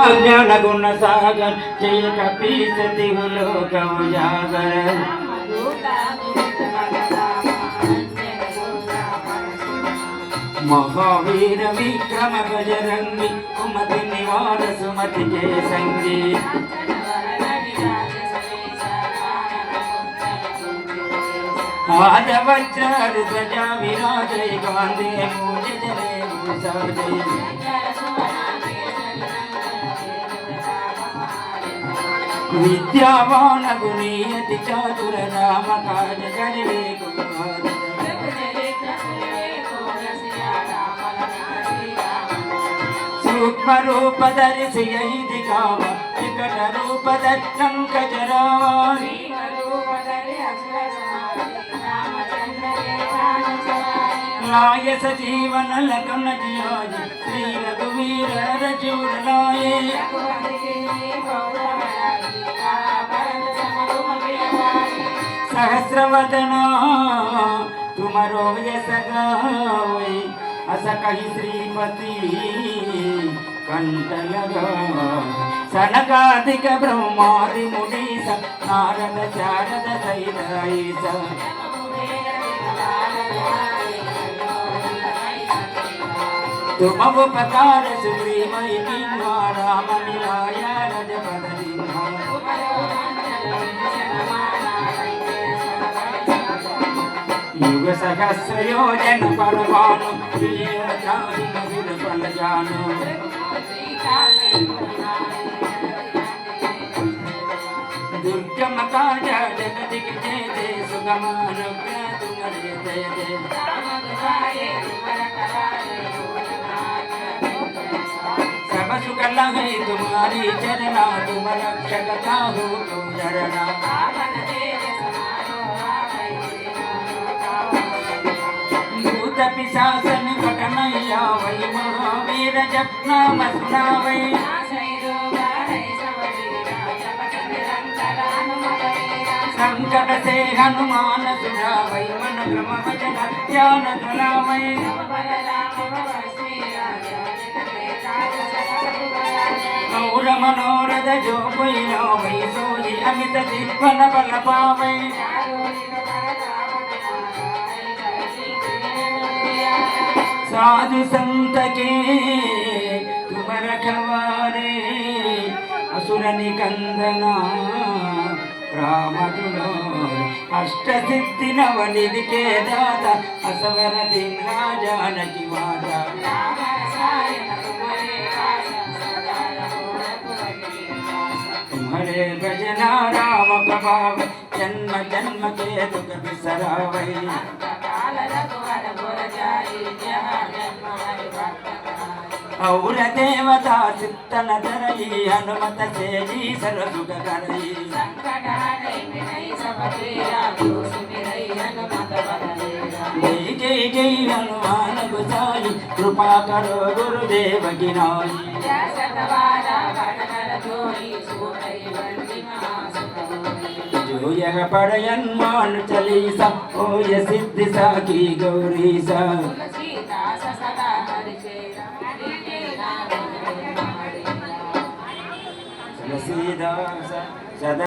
ज्ञान गुण सागर जय कपीसति लोक उजागर महावीर विक्रम बजरंगी कुमति निवार सुमति के संगी आज वज्र ध्वजा विराजय गांधी मूज जने भूषाजय विद्यावान गुणीयति चातुर नाम काज करिवे कुमार सूक्ष्म रूप धरिसि यही दिखावा विकट रूप धरि लंक जरावा लाय सजीवन लगन जियाय श्री रघुवीर रजूर लाए सहस्रवदना तुमरो यश गावै अस कहि श्रीपति कंठ लगा सनकादिक ब्रह्मादि मुनीस नारद शारद सहित ईश तुम उपकार सुग्रीवै कीन्हा राम मिलाया रजपद दीन्हा युग सहस्र योजन पर भानु मधुर फल जानु दुर्गम काज जगदिक जय सुगम अनुग्रह तुम्हारे जय जय सब सुख लहे तुम्हारी चरना तुम रक्षक काहू को डरना भूत पिशाचन कटनैया वै महावीर जप नाम सुनावै संकट से हनुमान सुनावै मन क्रम वचन ध्यान धरावै और मनोरथ जो कोई लावै सोई अमित जीवन बल पावै साधु संत के तुम रखवारे असुर निकंदना राम अष्ट सिद्धि नवनिधि के दाता असवर दिन जानकी माता तुम्हारे भजना राम प्रभाव जन्म जन्म के दुख बिसरावै और देवता चित्तन धरई हनुमत से जी सरसुख करई जय जय हनुमान गोसाई कृपा करो गुरुदेव गिनाई जो यह पढ़यन मान चलीसा ओ ये सिद्धि साखी गौरीसा सीधा सदा